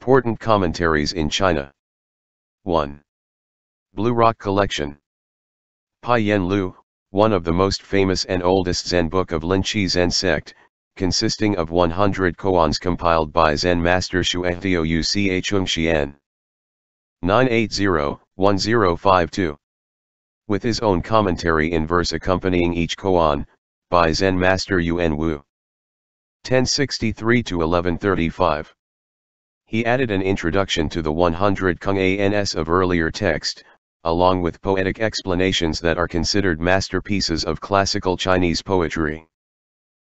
Important commentaries in China. 1. Blue Rock Collection. Pai Yen Lu, one of the most famous and oldest Zen book of Linqi Zen sect, consisting of 100 koans compiled by Zen master Shuehtouchi Chung Xian. 980-1052. With his own commentary in verse accompanying each koan, by Zen master Yuan Wu. 1063-1135. He added an introduction to the 100 Kung-ans of earlier text, along with poetic explanations that are considered masterpieces of classical Chinese poetry.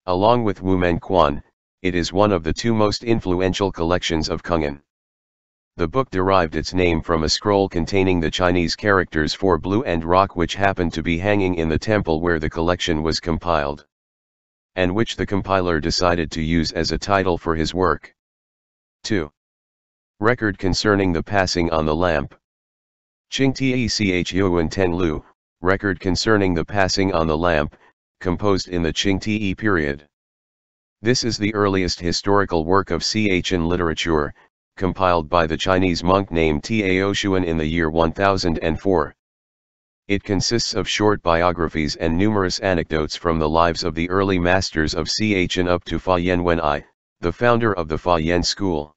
Along with Wu Men Quan, it is one of the two most influential collections of Kung-an. The book derived its name from a scroll containing the Chinese characters for blue and rock, which happened to be hanging in the temple where the collection was compiled, and which the compiler decided to use as a title for his work. 2. Record concerning the passing on the lamp. Qing Tech Yuan Ten Lu, record concerning the passing on the lamp, composed in the Qing Te period. This is the earliest historical work of Chen literature, compiled by the Chinese monk named Tao Xuan in the year 1004. It consists of short biographies and numerous anecdotes from the lives of the early masters of Chen up to Fa Yen Wen'ai, the founder of the Fa Yen school.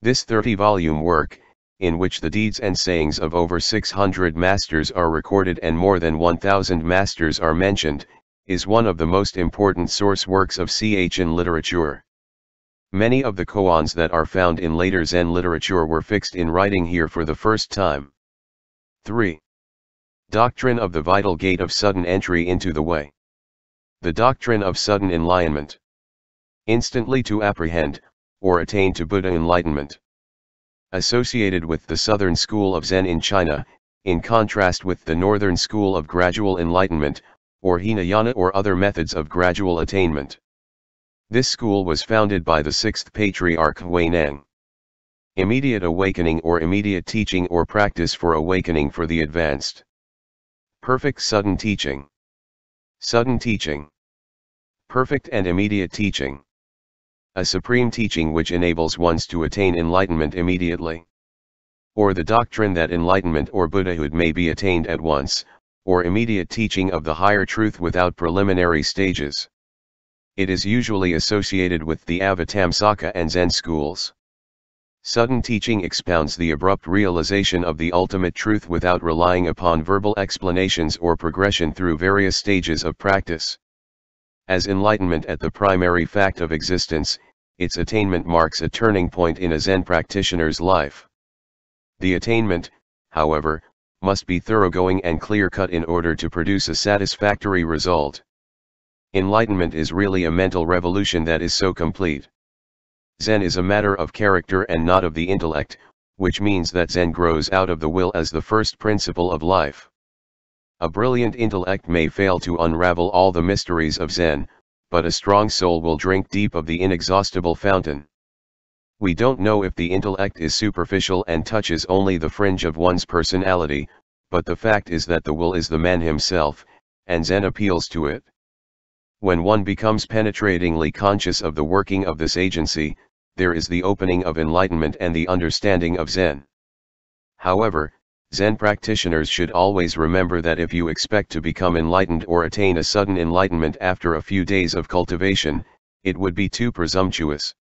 This 30-volume work, in which the deeds and sayings of over 600 masters are recorded and more than 1,000 masters are mentioned, is one of the most important source works of Chen literature. Many of the koans that are found in later Zen literature were fixed in writing here for the first time. 3. Doctrine of the Vital Gate of Sudden Entry into the Way. The doctrine of sudden enlightenment. Instantly to apprehend, or attain to Buddha enlightenment. Associated with the southern school of Zen in China, in contrast with the northern school of gradual enlightenment, or Hinayana or other methods of gradual attainment. This school was founded by the sixth patriarch Huineng. Immediate awakening or immediate teaching or practice for awakening for the advanced. Perfect sudden teaching. Sudden teaching. Perfect and immediate teaching. A supreme teaching which enables ones to attain enlightenment immediately. Or the doctrine that enlightenment or Buddhahood may be attained at once, or immediate teaching of the higher truth without preliminary stages. It is usually associated with the Avatamsaka and Zen schools. Sudden teaching expounds the abrupt realization of the ultimate truth without relying upon verbal explanations or progression through various stages of practice. As enlightenment at the primary fact of existence, its attainment marks a turning point in a Zen practitioner's life. The attainment, however, must be thoroughgoing and clear-cut in order to produce a satisfactory result. Enlightenment is really a mental revolution that is so complete. Zen is a matter of character and not of the intellect, which means that Zen grows out of the will as the first principle of life. A brilliant intellect may fail to unravel all the mysteries of Zen, but a strong soul will drink deep of the inexhaustible fountain. We don't know if the intellect is superficial and touches only the fringe of one's personality, but the fact is that the will is the man himself, and Zen appeals to it. When one becomes penetratingly conscious of the working of this agency, there is the opening of enlightenment and the understanding of Zen. However, Zen practitioners should always remember that if you expect to become enlightened or attain a sudden enlightenment after a few days of cultivation, it would be too presumptuous.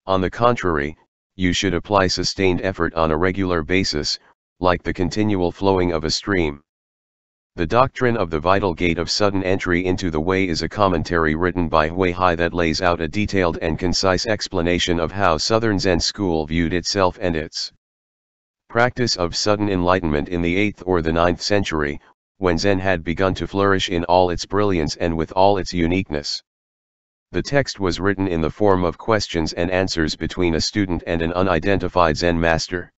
On the contrary, you should apply sustained effort on a regular basis, like the continual flowing of a stream. The doctrine of the vital gate of sudden entry into the way is a commentary written by Huihai that lays out a detailed and concise explanation of how Southern Zen school viewed itself and its practice of sudden enlightenment in the 8th or the 9th century, when Zen had begun to flourish in all its brilliance and with all its uniqueness. The text was written in the form of questions and answers between a student and an unidentified Zen master.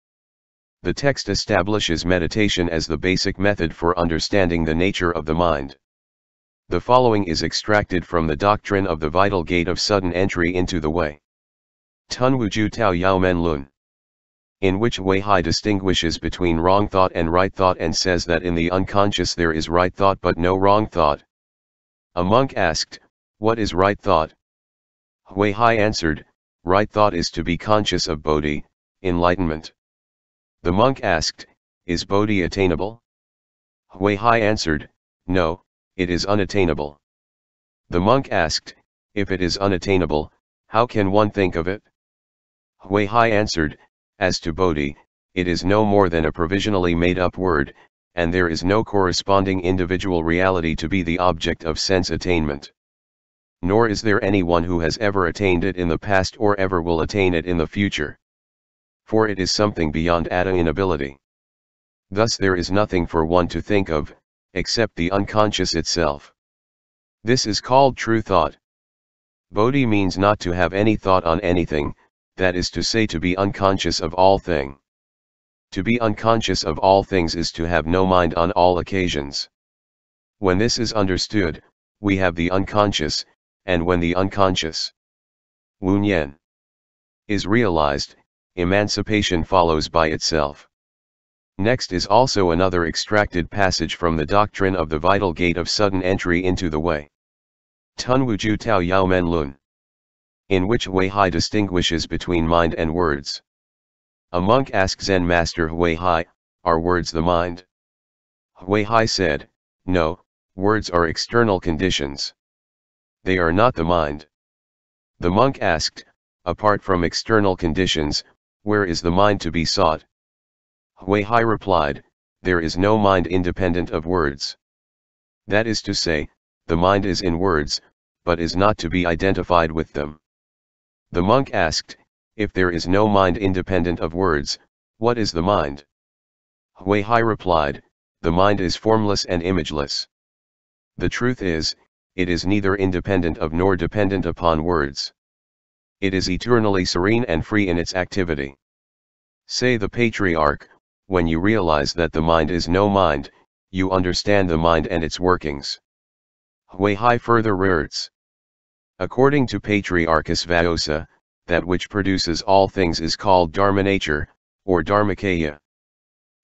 The text establishes meditation as the basic method for understanding the nature of the mind. The following is extracted from the doctrine of the vital gate of sudden entry into the way. Tunwuju Tao Yao Men Lun. In which Huihai distinguishes between wrong thought and right thought and says that in the unconscious there is right thought but no wrong thought. A monk asked, "What is right thought?" Huihai answered, Right thought is to be conscious of bodhi, enlightenment. The monk asked, is bodhi attainable? Hui Hai answered, no, it is unattainable. The monk asked, if it is unattainable, how can one think of it? Hui Hai answered, as to bodhi, it is no more than a provisionally made-up word, and there is no corresponding individual reality to be the object of sense attainment. Nor is there anyone who has ever attained it in the past or ever will attain it in the future. For it is something beyond attainability. Thus there is nothing for one to think of, except the unconscious itself. This is called true thought. Bodhi means not to have any thought on anything, that is to say to be unconscious of all things. To be unconscious of all things is to have no mind on all occasions. When this is understood, we have the unconscious, and when the unconscious Wu Nian is realized, emancipation follows by itself. Next is also another extracted passage from the doctrine of the vital gate of sudden entry into the way. Tun Wu Ju Tao Yao Men Lun, in which Hui Hai distinguishes between mind and words. A monk asked Zen master Hui Hai, are words the mind? Hui Hai said, no, words are external conditions. They are not the mind. The monk asked, apart from external conditions, where is the mind to be sought? Hui Hai replied, there is no mind independent of words. That is to say, the mind is in words, but is not to be identified with them. The monk asked, if there is no mind independent of words, what is the mind? Hui Hai replied, the mind is formless and imageless. The truth is, it is neither independent of nor dependent upon words. It is eternally serene and free in its activity. Say the patriarch, when you realize that the mind is no mind, you understand the mind and its workings. Hui Hai further writes, according to Patriarchus Vaosa, that which produces all things is called Dharma nature, or Dharmakaya.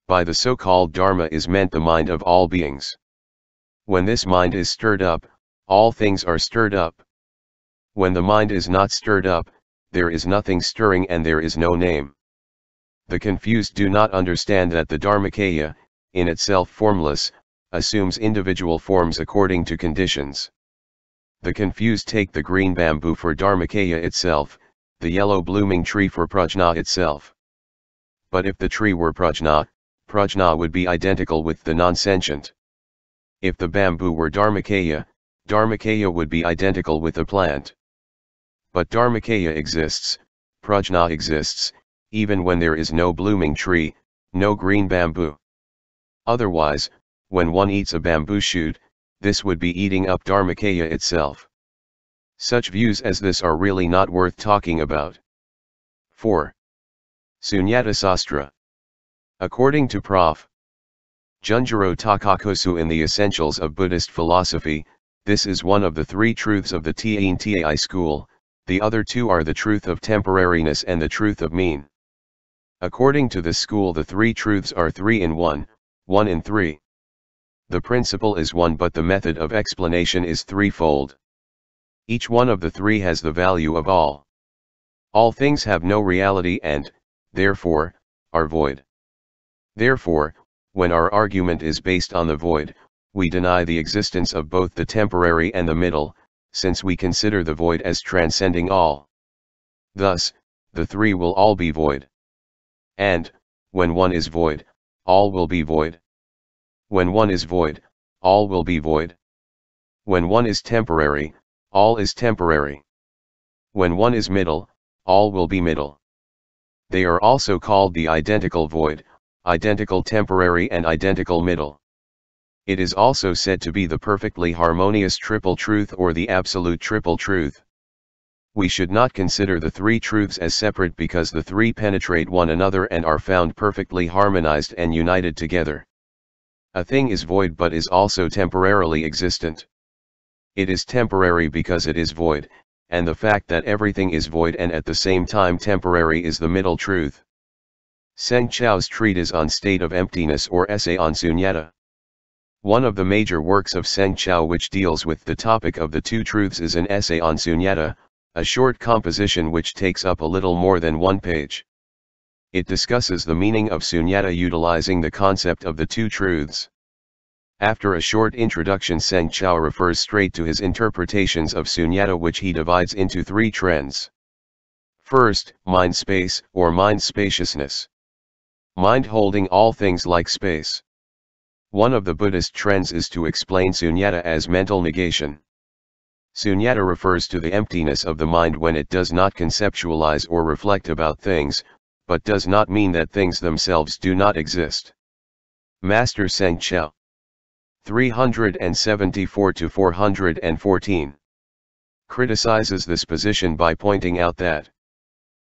By the so-called Dharma is meant the mind of all beings. When this mind is stirred up, all things are stirred up. When the mind is not stirred up, there is nothing stirring and there is no name. The confused do not understand that the Dharmakaya, in itself formless, assumes individual forms according to conditions. The confused take the green bamboo for Dharmakaya itself, the yellow blooming tree for prajna itself. But if the tree were prajna, prajna would be identical with the non-sentient. If the bamboo were Dharmakaya, Dharmakaya would be identical with the plant. But Dharmakaya exists, prajna exists, even when there is no blooming tree, no green bamboo. Otherwise, when one eats a bamboo shoot, this would be eating up Dharmakaya itself. Such views as this are really not worth talking about. 4. Sunyata Sastra. According to Prof. Junjiro Takakosu in the Essentials of Buddhist Philosophy, this is one of the three truths of the Thien school, the other two are the truth of temporariness and the truth of mean. According to this school the three truths are 3 in 1, 1 in 3. The principle is one but the method of explanation is threefold. Each one of the three has the value of all. All things have no reality and, therefore, are void. Therefore, when our argument is based on the void, we deny the existence of both the temporary and the middle, since we consider the void as transcending all. Thus, the three will all be void. And, when one is void, all will be void. When one is void, all will be void. When one is temporary, all is temporary. When one is middle, all will be middle. They are also called the identical void, identical temporary and identical middle. It is also said to be the perfectly harmonious triple truth or the absolute triple truth. We should not consider the three truths as separate because the three penetrate one another and are found perfectly harmonized and united together. A thing is void but is also temporarily existent. It is temporary because it is void, and the fact that everything is void and at the same time temporary is the middle truth. Seng Chao's treatise on state of emptiness or essay on sunyata. One of the major works of Seng Chao which deals with the topic of the two truths is an essay on sunyata, a short composition which takes up a little more than 1 page. It discusses the meaning of sunyata utilizing the concept of the two truths. After a short introduction, Seng Chao refers straight to his interpretations of sunyata, which he divides into 3 trends. First, mind space, or mind spaciousness. Mind holding all things like space. One of the Buddhist trends is to explain sunyata as mental negation. Sunyata refers to the emptiness of the mind when it does not conceptualize or reflect about things, but does not mean that things themselves do not exist. Master Seng Chao 374-414 criticizes this position by pointing out that,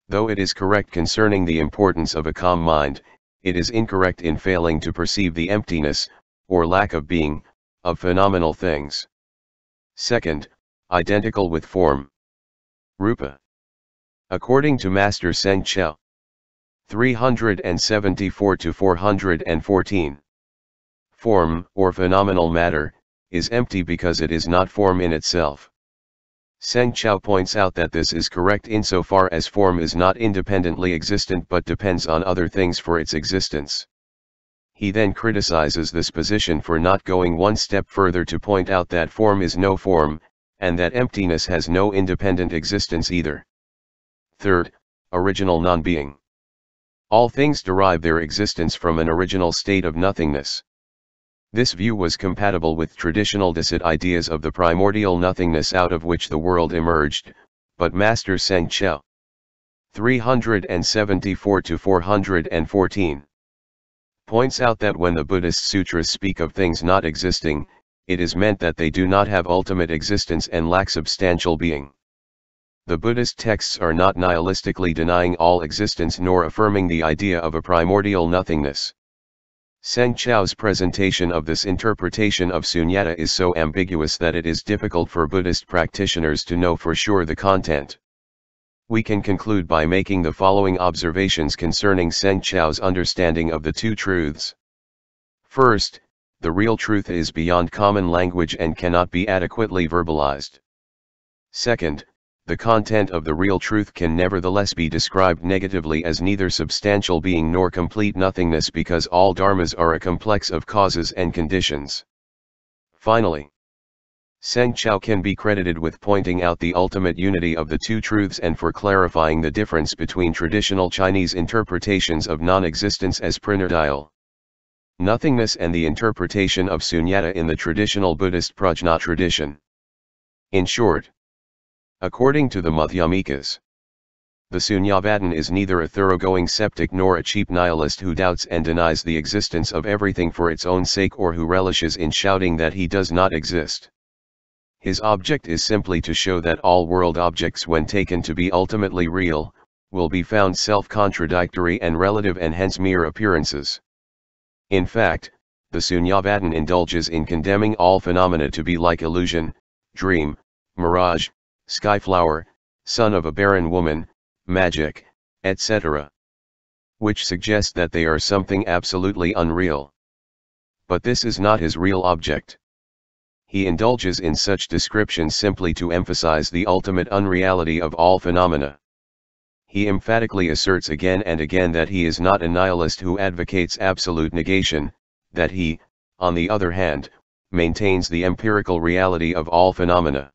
though it is correct concerning the importance of a calm mind, it is incorrect in failing to perceive the emptiness, or lack of being, of phenomenal things. Second, identical with form. Rupa. According to Master Seng Chao 374-414, form, or phenomenal matter, is empty because it is not form in itself. Seng Chao points out that this is correct insofar as form is not independently existent but depends on other things for its existence. He then criticizes this position for not going one step further to point out that form is no form, and that emptiness has no independent existence either. Third, original non-being. All things derive their existence from an original state of nothingness. This view was compatible with traditional Dharma ideas of the primordial nothingness out of which the world emerged, but Master Seng Chao 374-414 points out that when the Buddhist sutras speak of things not existing, it is meant that they do not have ultimate existence and lack substantial being. The Buddhist texts are not nihilistically denying all existence nor affirming the idea of a primordial nothingness. Seng Chao's presentation of this interpretation of sunyata is so ambiguous that it is difficult for Buddhist practitioners to know for sure the content. We can conclude by making the following observations concerning Seng Chao's understanding of the two truths. First, the real truth is beyond common language and cannot be adequately verbalized. Second, the content of the real truth can nevertheless be described negatively as neither substantial being nor complete nothingness because all dharmas are a complex of causes and conditions. Finally, Seng Chao can be credited with pointing out the ultimate unity of the two truths and for clarifying the difference between traditional Chinese interpretations of non-existence as primordial nothingness and the interpretation of sunyata in the traditional Buddhist prajna tradition. In short, according to the Madhyamikas, the Sunyavadan is neither a thoroughgoing skeptic nor a cheap nihilist who doubts and denies the existence of everything for its own sake or who relishes in shouting that he does not exist. His object is simply to show that all world objects, when taken to be ultimately real, will be found self-contradictory and relative and hence mere appearances. In fact, the Sunyavadan indulges in condemning all phenomena to be like illusion, dream, mirage, skyflower, son of a barren woman, magic, etc., which suggest that they are something absolutely unreal. But this is not his real object. He indulges in such descriptions simply to emphasize the ultimate unreality of all phenomena. He emphatically asserts again and again that he is not a nihilist who advocates absolute negation, that he, on the other hand, maintains the empirical reality of all phenomena.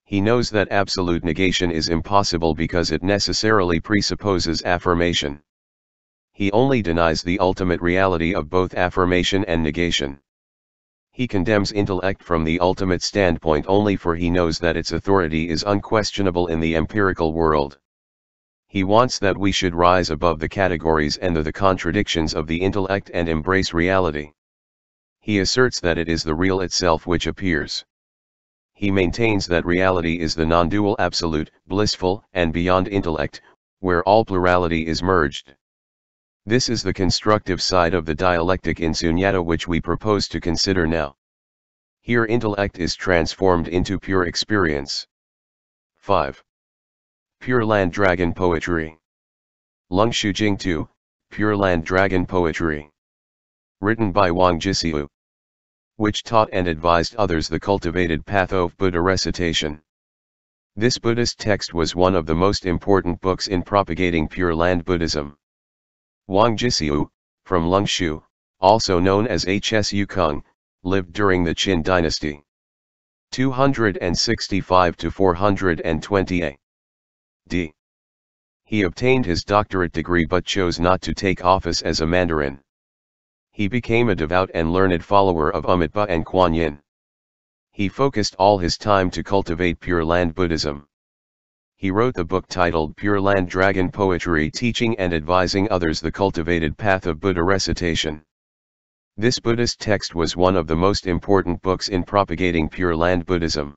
He knows that absolute negation is impossible because it necessarily presupposes affirmation. He only denies the ultimate reality of both affirmation and negation. He condemns intellect from the ultimate standpoint only for he knows that its authority is unquestionable in the empirical world. He wants that we should rise above the categories and the contradictions of the intellect and embrace reality. He asserts that it is the real itself which appears. He maintains that reality is the non-dual absolute, blissful, and beyond intellect, where all plurality is merged. This is the constructive side of the dialectic in sunyata which we propose to consider now. Here intellect is transformed into pure experience. 5. Pureland Dragon Poetry. Lung Shujing 2, Pureland Dragon Poetry. Written by Wang Jisiu, which taught and advised others the cultivated path of Buddha recitation. This Buddhist text was one of the most important books in propagating Pure Land Buddhism. Wang Jisiu, from Lungshu, also known as Hsu Kung, lived during the Qin dynasty. 265 to 420 A.D. He obtained his doctorate degree but chose not to take office as a mandarin. He became a devout and learned follower of Amitabha and Kuan Yin. He focused all his time to cultivate Pure Land Buddhism. He wrote the book titled Pure Land Dragon Poetry, teaching and advising others the cultivated path of Buddha-recitation. This Buddhist text was one of the most important books in propagating Pure Land Buddhism.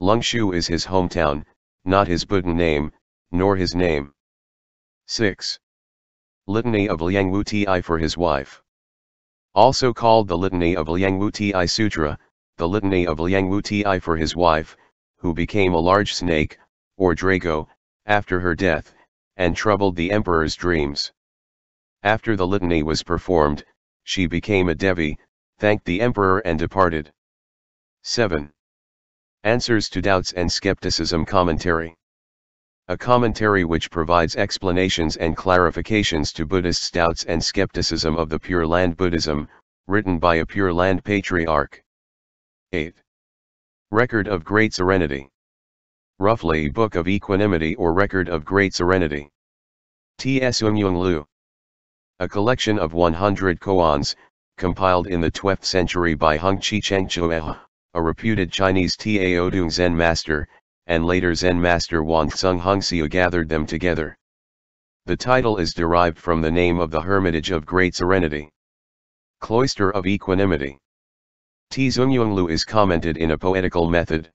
Lungshu is his hometown, not his Buddha name, nor his name. 6. Litany of Liangwu Ti for his wife. Also called the Litany of Liangwu Ti Sutra, the Litany of Liangwu Ti for his wife, who became a large snake, or drago, after her death, and troubled the emperor's dreams. After the litany was performed, she became a Devi, thanked the emperor and departed. 7. Answers to Doubts and Skepticism Commentary. A commentary which provides explanations and clarifications to Buddhists' doubts and skepticism of the Pure Land Buddhism, written by a Pure Land patriarch. 8. Record of Great Serenity. Roughly Book of Equanimity or Record of Great Serenity. Tsung-yung-lu. A collection of 100 koans, compiled in the 12th century by Hung Chi-cheng-chue, a reputed Chinese Taodong Zen master, and later Zen master Wan Tsung Hungxiu gathered them together. The title is derived from the name of the hermitage of Great Serenity. Cloister of Equanimity. Tsung-yung-lu is commented in a poetical method.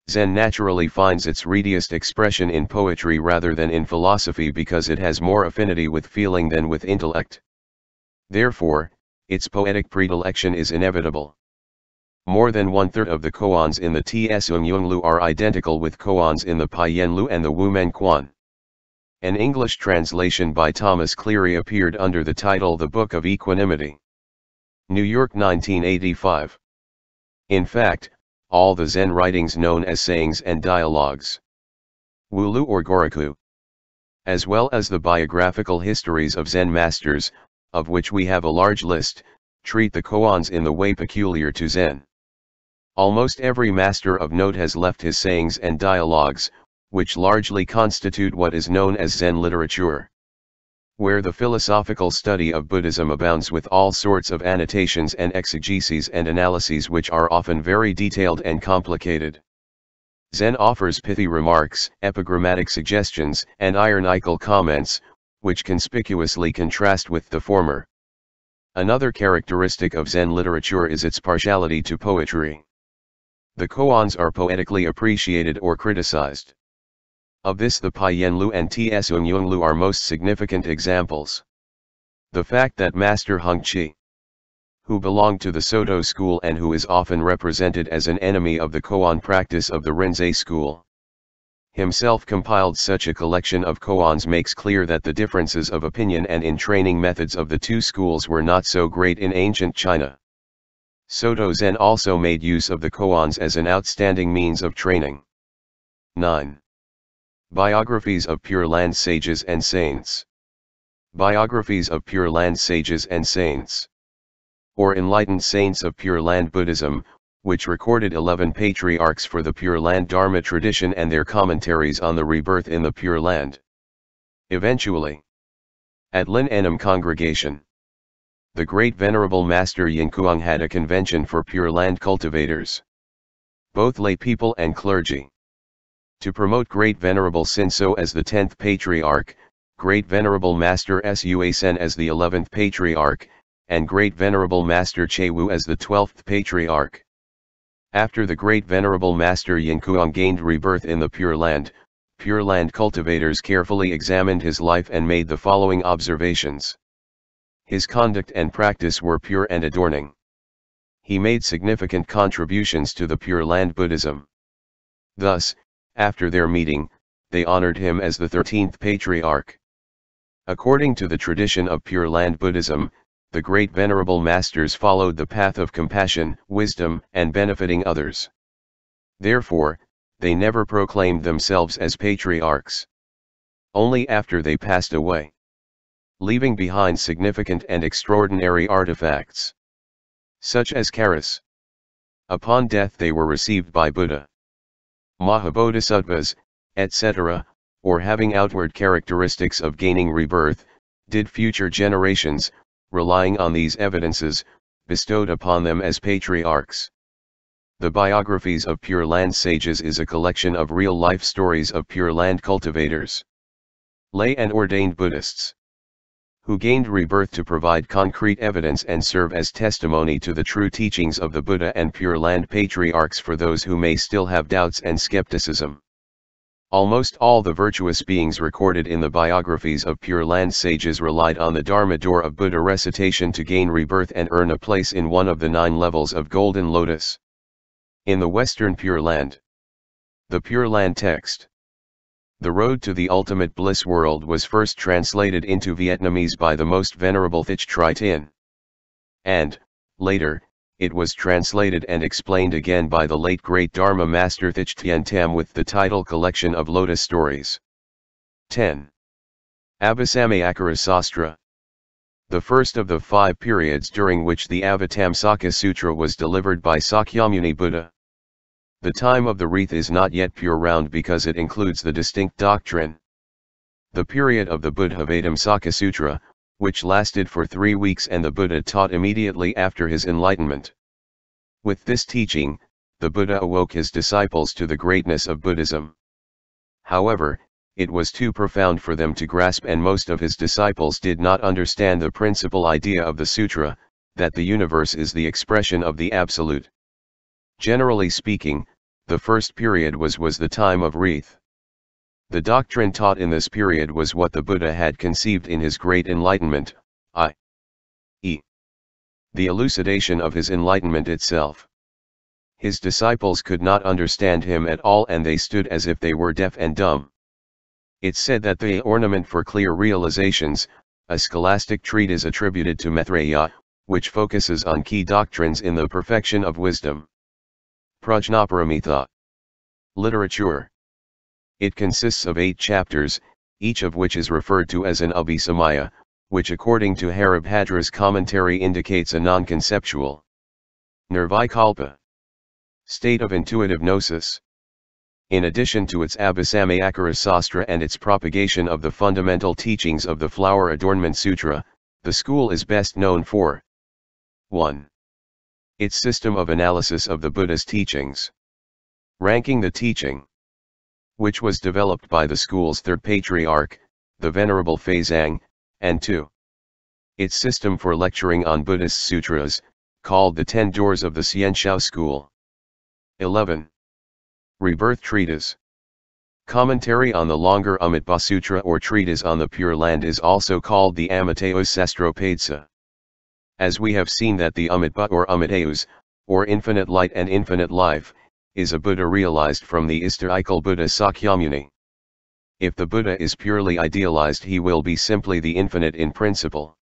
Zen naturally finds its readiest expression in poetry rather than in philosophy because it has more affinity with feeling than with intellect. Therefore, its poetic predilection is inevitable. More than one-third of the koans in the Tsung-yung-lu are identical with koans in the Paiyan-lu and the Wumen Quan. An English translation by Thomas Cleary appeared under the title The Book of Equanimity. New York 1985. In fact, all the Zen writings known as sayings and dialogues, Wulu or Goraku, as well as the biographical histories of Zen masters, of which we have a large list, treat the koans in the way peculiar to Zen. Almost every master of note has left his sayings and dialogues, which largely constitute what is known as Zen literature. Where the philosophical study of Buddhism abounds with all sorts of annotations and exegeses and analyses which are often very detailed and complicated, Zen offers pithy remarks, epigrammatic suggestions, and ironical comments, which conspicuously contrast with the former. Another characteristic of Zen literature is its partiality to poetry. The koans are poetically appreciated or criticized. Of this the Paiyan-lu and Tsung-yung-lu are most significant examples. The fact that Master Hung Chi, who belonged to the Soto school and who is often represented as an enemy of the koan practice of the Rinzai school, himself compiled such a collection of koans makes clear that the differences of opinion and in training methods of the two schools were not so great in ancient China. Soto Zen also made use of the koans as an outstanding means of training. 9. Biographies of Pure Land Sages and Saints. Biographies of Pure Land Sages and Saints, or Enlightened Saints of Pure Land Buddhism, which recorded 11 patriarchs for the Pure Land Dharma tradition and their commentaries on the rebirth in the Pure Land. Eventually, at Lin Enam Congregation, the Great Venerable Master Yin Kuang had a convention for Pure Land cultivators, both lay people and clergy. To promote Great Venerable Sinso as the 10th Patriarch, Great Venerable Master Sua Sen as the 11th Patriarch, and Great Venerable Master Che Wu as the 12th Patriarch. After the Great Venerable Master Yin Kuang gained rebirth in the Pure Land cultivators carefully examined his life and made the following observations. His conduct and practice were pure and adorning. He made significant contributions to the Pure Land Buddhism. Thus, after their meeting, they honored him as the 13th Patriarch. According to the tradition of Pure Land Buddhism, the Great Venerable Masters followed the path of compassion, wisdom, and benefiting others. Therefore, they never proclaimed themselves as patriarchs. Only after they passed away, leaving behind significant and extraordinary artifacts, such as charis. Upon death they were received by Buddha, Mahabodhisattvas, etc., or having outward characteristics of gaining rebirth, did future generations, relying on these evidences, bestowed upon them as patriarchs. The Biographies of Pure Land Sages is a collection of real-life stories of Pure Land cultivators, lay and ordained Buddhists, who gained rebirth to provide concrete evidence and serve as testimony to the true teachings of the Buddha and Pure Land patriarchs for those who may still have doubts and skepticism. Almost all the virtuous beings recorded in the biographies of Pure Land sages relied on the Dharma door of Buddha-recitation to gain rebirth and earn a place in one of the 9 levels of Golden Lotus. In the Western Pure Land, the Pure Land text, The Road to the Ultimate Bliss World, was first translated into Vietnamese by the Most Venerable Thien, and, later, it was translated and explained again by the late great Dharma master Thien with the title Collection of Lotus Stories. 10. Abhisamayakara Sastra. The first of the 5 periods during which the Avatamsaka Sutra was delivered by Sakyamuni Buddha. The time of the wreath is not yet pure round because it includes the distinct doctrine. The period of the Buddha-Avatamsaka Sutra, which lasted for 3 weeks and the Buddha taught immediately after his enlightenment. With this teaching, the Buddha awoke his disciples to the greatness of Buddhism. However, it was too profound for them to grasp, and most of his disciples did not understand the principal idea of the sutra, that the universe is the expression of the Absolute. Generally speaking, the first period was the time of wreath. The doctrine taught in this period was what the Buddha had conceived in his great enlightenment, i.e., the elucidation of his enlightenment itself. His disciples could not understand him at all, and they stood as if they were deaf and dumb. It's said that the Ornament for Clear Realizations, a scholastic treatise attributed to Maitreya, which focuses on key doctrines in the perfection of wisdom. Prajnaparamita. Literature. It consists of 8 chapters, each of which is referred to as an Abhisamaya, which according to Haribhadra's commentary indicates a non-conceptual nirvikalpa state of intuitive gnosis. In addition to its Abhisamayakara Sastra and its propagation of the fundamental teachings of the Flower Adornment Sutra, the school is best known for 1. Its system of analysis of the Buddha's teachings, ranking the teaching, which was developed by the school's 3rd patriarch, the Venerable Faizang, and 2. Its system for lecturing on Buddhist sutras, called the 10 Doors of the Xianxiao school. 11. Rebirth Treatise. Commentary on the longer Amitabha Sutra or Treatise on the Pure Land is also called the amitayus-sastropadesa. As we have seen that the Amitabha or amitayus, or infinite light and infinite life, is a Buddha realized from the historical Buddha Sakyamuni. If the Buddha is purely idealized, he will be simply the infinite in principle.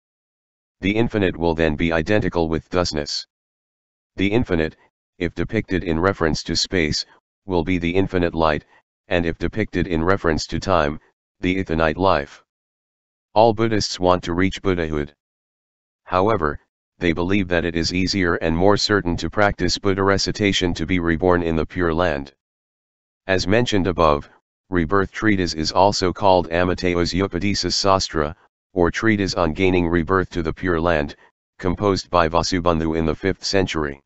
The infinite will then be identical with thusness. The infinite, if depicted in reference to space, will be the infinite light, and if depicted in reference to time, the ithenite life. All Buddhists want to reach Buddhahood. However, they believe that it is easier and more certain to practice buddha-recitation to be reborn in the Pure Land. As mentioned above, Rebirth Treatise is also called amitayus-upadesa sastra, or Treatise on Gaining Rebirth to the Pure Land, composed by Vasubandhu in the 5th century.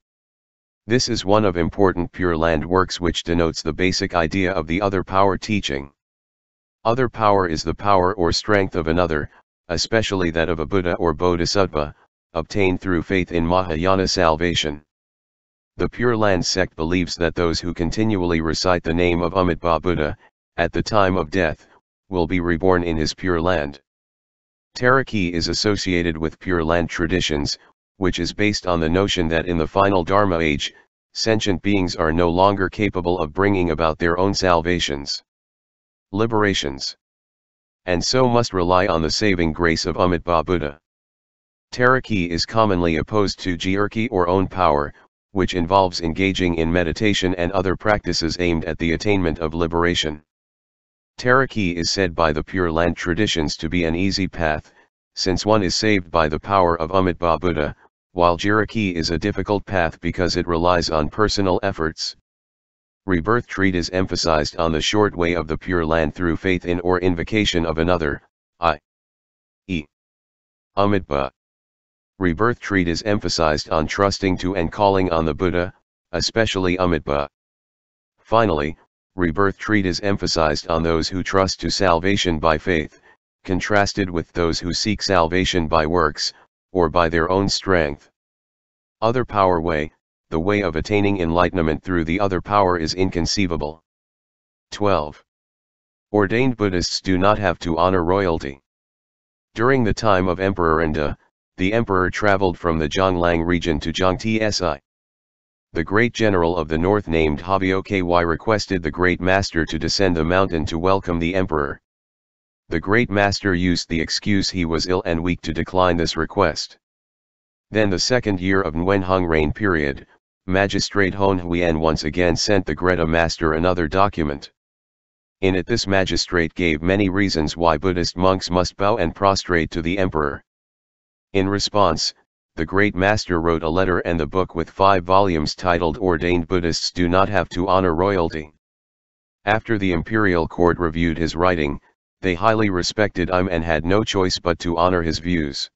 This is one of important Pure Land works which denotes the basic idea of the other power teaching. Other power is the power or strength of another, especially that of a Buddha or bodhisattva, obtained through faith in Mahayana salvation. The Pure Land sect believes that those who continually recite the name of Amitabha Buddha, at the time of death, will be reborn in his Pure Land. Taraki is associated with Pure Land traditions, which is based on the notion that in the final Dharma age, sentient beings are no longer capable of bringing about their own liberations, and so must rely on the saving grace of Amitabha Buddha. Taraki is commonly opposed to Jyurki or own power, which involves engaging in meditation and other practices aimed at the attainment of liberation. Teraki is said by the Pure Land traditions to be an easy path, since one is saved by the power of Amitabha Buddha, while Jiraki is a difficult path because it relies on personal efforts. Rebirth treatise emphasized on the short way of the Pure Land through faith in or invocation of another, i.e. Amitabha. Rebirth treatise emphasized on trusting to and calling on the Buddha, especially Amitabha. Finally, Rebirth treatise emphasized on those who trust to salvation by faith, contrasted with those who seek salvation by works, or by their own strength. Other power way, the way of attaining enlightenment through the other power is inconceivable. 12. Ordained Buddhists do not have to honor royalty. During the time of Emperor Nda, the emperor traveled from the Zhonglang region to Zhongtsi. The great general of the north named Hwky requested the great master to descend the mountain to welcome the emperor. The great master used the excuse he was ill and weak to decline this request. Then the second year of Nguyen reign period, Magistrate Hon Huyen once again sent the Greta master another document. In it this magistrate gave many reasons why Buddhist monks must bow and prostrate to the emperor. In response, the great master wrote a letter and the book with 5 volumes titled Ordained Buddhists Do Not Have to Honor Royalty. After the imperial court reviewed his writing, they highly respected him and had no choice but to honor his views.